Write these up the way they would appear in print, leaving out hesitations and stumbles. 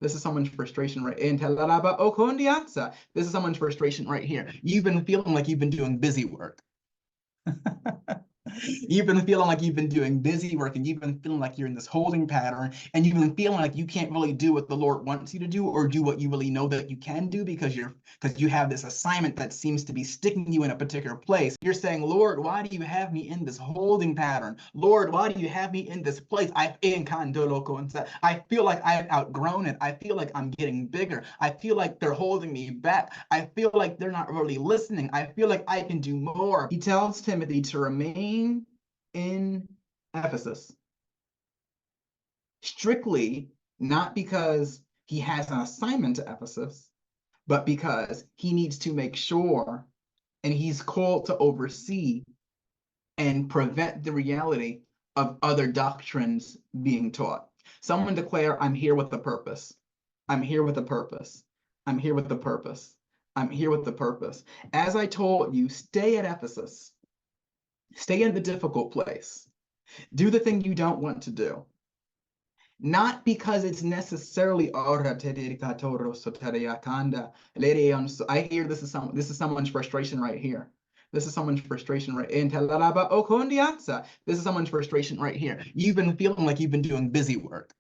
This is someone's frustration right in Talalaba Okondiatsa. This is someone's frustration right here. You've been feeling like you've been doing busy work. You've been feeling like you've been doing busy work, and you've been feeling like you're in this holding pattern, and you've been feeling like you can't really do what the Lord wants you to do, or do what you really know that you can do, because you have this assignment that seems to be sticking you in a particular place. You're saying, Lord, why do you have me in this holding pattern? Lord, why do you have me in this place? I feel like I've outgrown it. I feel like I'm getting bigger. I feel like they're holding me back. I feel like they're not really listening. I feel like I can do more. He tells Timothy to remain in Ephesus, strictly not because he has an assignment to Ephesus, but because he needs to make sure, and he's called to oversee and prevent the reality of other doctrines being taught. Someone declare, I'm here with a purpose. I'm here with a purpose. I'm here with a purpose. I'm here with a purpose. As I told you, stay at Ephesus. Stay in the difficult place. Do the thing you don't want to do. Not because it's necessarily I hear this is someone's frustration right here. This is someone's frustration right in This is someone's frustration right here. You've been feeling like you've been doing busy work.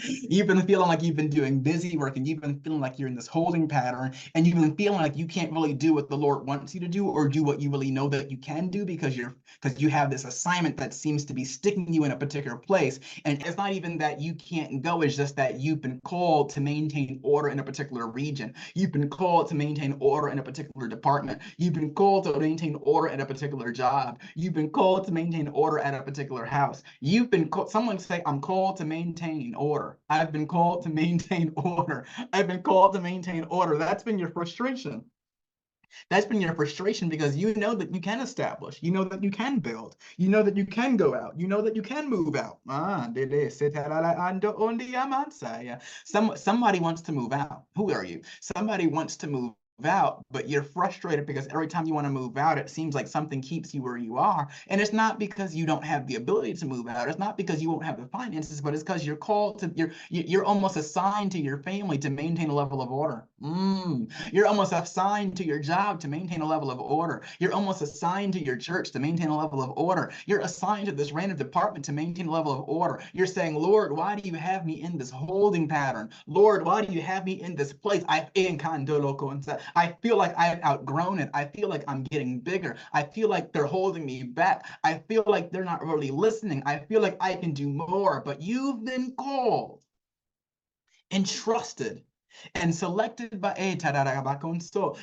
You've been feeling like you've been doing busy work, and you've been feeling like you're in this holding pattern, and you've been feeling like you can't really do what the Lord wants you to do, or do what you really know that you can do, because you have this assignment that seems to be sticking you in a particular place. And it's not even that you can't go, it's just that you've been called to maintain order in a particular region. You've been called to maintain order in a particular department. You've been called to maintain order at a particular job. You've been called to maintain order at a particular house. You've been someone say, I'm called to maintain order. I've been called to maintain order. I've been called to maintain order. That's been your frustration. That's been your frustration, because you know that you can establish, you know that you can build, you know that you can go out, you know that you can move out. Somebody wants to move out. Who are you? Somebody wants to move out, but you're frustrated because every time you want to move out, it seems like something keeps you where you are. And it's not because you don't have the ability to move out. It's not because you won't have the finances, but it's because you're called to, you're almost assigned to your family to maintain a level of order. You're almost assigned to your job to maintain a level of order. You're almost assigned to your church to maintain a level of order. You're assigned to this random department to maintain a level of order. You're saying, Lord, why do you have me in this holding pattern? Lord, why do you have me in this place? I feel like I've outgrown it. I feel like I'm getting bigger. I feel like they're holding me back. I feel like they're not really listening. I feel like I can do more. But you've been called and trusted and selected by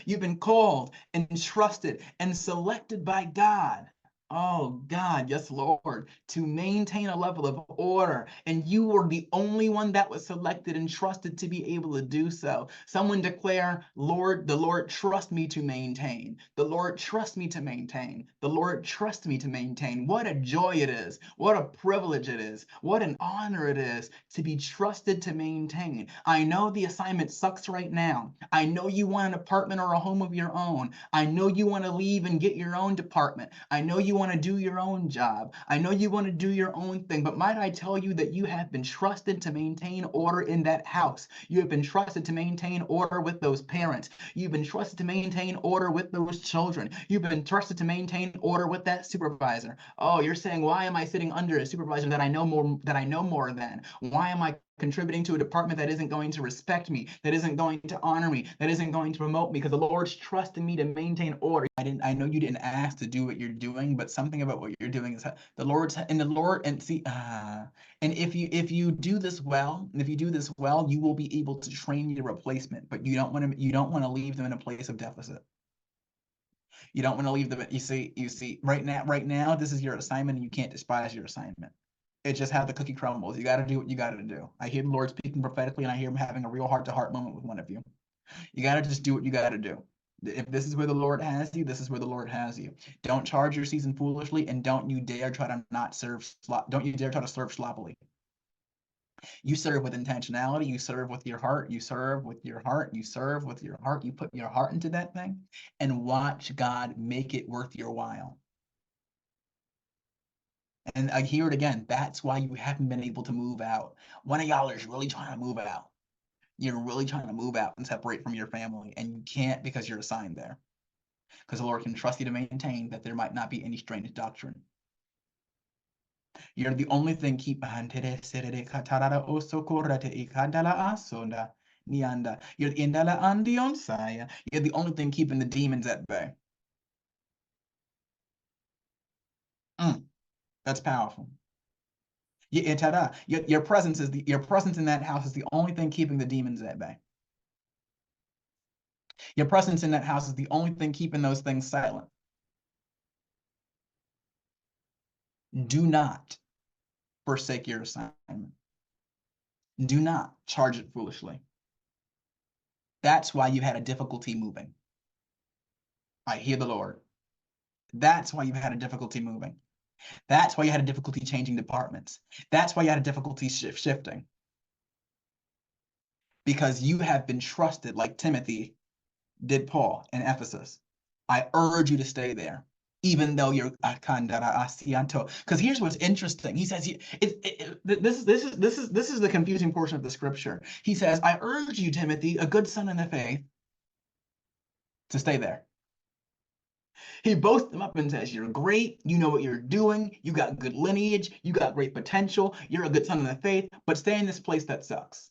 you've been called and trusted and selected by God. Oh God, yes, Lord, to maintain a level of order. And you were the only one that was selected and trusted to be able to do so. Someone declare, Lord, the Lord trust me to maintain. The Lord trust me to maintain. The Lord trust me to maintain. What a joy it is. What a privilege it is. What an honor it is to be trusted to maintain. I know the assignment sucks right now. I know you want an apartment or a home of your own. I know you want to leave and get your own department. I know you want to do your own job. I know you want to do your own thing, but might I tell you that you have been trusted to maintain order in that house. You have been trusted to maintain order with those parents. You've been trusted to maintain order with those children. You've been trusted to maintain order with that supervisor. Oh, you're saying, why am I sitting under a supervisor that I know more than? Why am I contributing to a department that isn't going to respect me, that isn't going to honor me, that isn't going to promote me? Because the Lord's trusting me to maintain order. I know you didn't ask to do what you're doing, but something about what you're doing is and if you do this well, you will be able to train your replacement, but you don't want to leave them in a place of deficit. You don't want to leave them. You see, right now, this is your assignment, and you can't despise your assignment. It's just how the cookie crumbles. You got to do what you got to do. I hear the Lord speaking prophetically, and I hear him having a real heart-to-heart moment with one of you. You got to just do what you got to do. If this is where the Lord has you, this is where the Lord has you. Don't charge your season foolishly, and don't you dare try to serve sloppily. You serve with intentionality. You serve with your heart. You serve with your heart. You serve with your heart. You put your heart into that thing, and watch God make it worth your while. And I hear it again. That's why you haven't been able to move out. One of y'all is really trying to move out. You're really trying to move out and separate from your family, and you can't because you're assigned there. Because the Lord can trust you to maintain that there might not be any strange doctrine. You're the only thing keep You're the only thing keeping the demons at bay. That's powerful. Your presence in that house is the only thing keeping the demons at bay. Your presence in that house is the only thing keeping those things silent. Do not forsake your assignment. Do not charge it foolishly. That's why you had a difficulty moving. I hear the Lord. That's why you've had a difficulty moving. That's why you had a difficulty changing departments. That's why you had a difficulty shifting. Because you have been trusted like Timothy did Paul in Ephesus. I urge you to stay there, even though you're because here's what's interesting. He says, this is the confusing portion of the scripture. He says, I urge you, Timothy, a good son in the faith, to stay there. He boasts them up and says, you're great, you know what you're doing, you got good lineage, you got great potential, you're a good son in the faith, but stay in this place that sucks.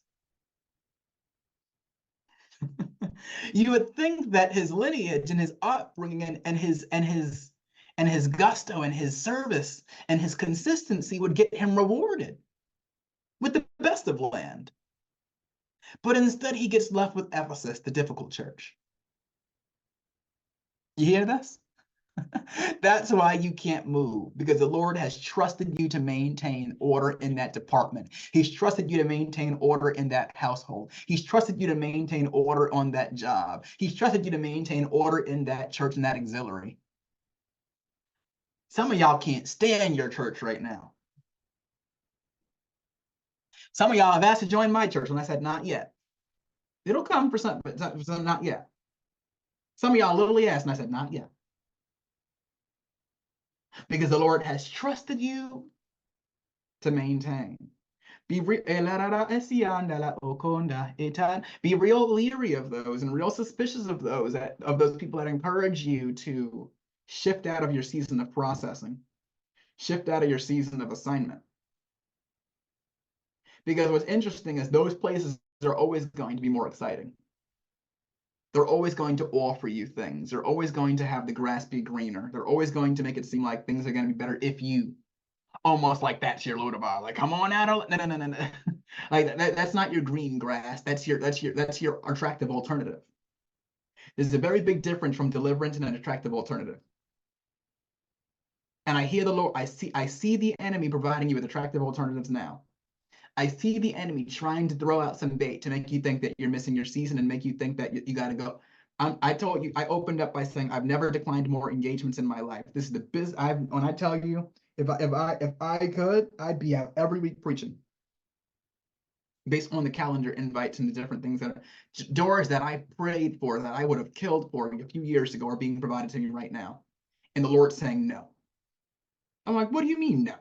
You would think that his lineage and his upbringing and his gusto and his service and his consistency would get him rewarded with the best of land. But instead, he gets left with Ephesus, the difficult church. You hear this? That's why you can't move, because the Lord has trusted you to maintain order in that department. He's trusted you to maintain order in that household. He's trusted you to maintain order on that job. He's trusted you to maintain order in that church and that auxiliary. Some of y'all can't stand your church right now. Some of y'all have asked to join my church, and I said, not yet. It'll come for some, but not yet. Some of y'all literally asked, and I said, not yet. Because the Lord has trusted you to maintain. Be real leery of those and real suspicious of those people that encourage you to shift out of your season of processing, shift out of your season of assignment. Because what's interesting is those places are always going to be more exciting. They're always going to offer you things. They're always going to have the grass be greener. They're always going to make it seem like things are going to be better if you, almost like that's your Lodabar. Like, come on out. No. Like that's not your green grass. That's your attractive alternative. There's a very big difference from deliverance and an attractive alternative. And I hear the Lord, I see the enemy providing you with attractive alternatives now. I see the enemy trying to throw out some bait to make you think that you're missing your season and make you think that you got to go. I told you, I opened up by saying I've never declined more engagements in my life. This is the when I tell you, if I could, I'd be out every week preaching based on the calendar invites and the different things that doors that I prayed for that I would have killed for a few years ago are being provided to me right now. And the Lord's saying no. I'm like, what do you mean no?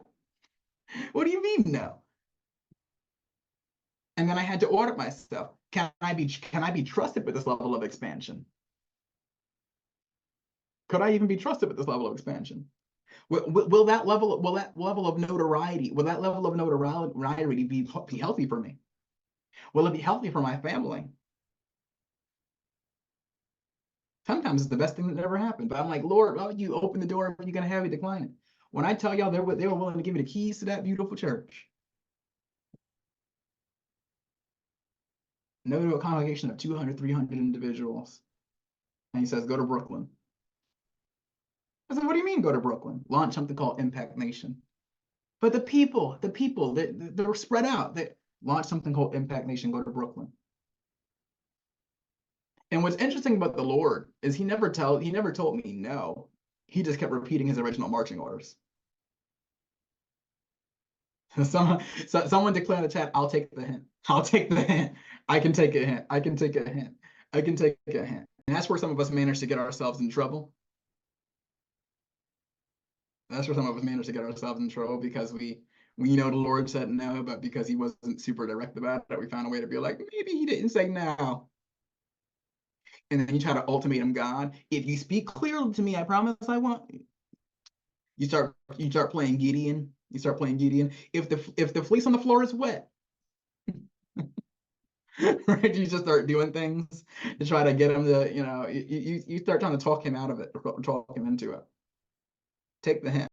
What do you mean no? And then I had to audit myself. Can I be trusted with this level of expansion? Could I even be trusted with this level of expansion? Will that level of notoriety be healthy for me? Will it be healthy for my family? Sometimes it's the best thing that ever happened. But I'm like, Lord, why would you open the door when you're going to have me decline it? When I tell y'all they were willing to give me the keys to that beautiful church. No, to a congregation of 200, 300 individuals. And he says, go to Brooklyn. I said, what do you mean go to Brooklyn? Launch something called Impact Nation. But the people, they're spread out. They launch something called Impact Nation, go to Brooklyn. And what's interesting about the Lord is he never told me no. He just kept repeating his original marching orders. Someone declare in the chat, I'll take the hint. I'll take the hint. I can take a hint. I can take a hint. I can take a hint. And that's where some of us manage to get ourselves in trouble. That's where some of us manage to get ourselves in trouble because we know the Lord said no, but because he wasn't super direct about it, we found a way to be like, maybe he didn't say no. And then you try to ultimatum God. If you speak clearly to me, I promise I won't. You start playing Gideon. You start playing Gideon. If the fleece on the floor is wet, right? You just start doing things to try to get him to, you start trying to talk him out of it, or talk him into it. Take the hint.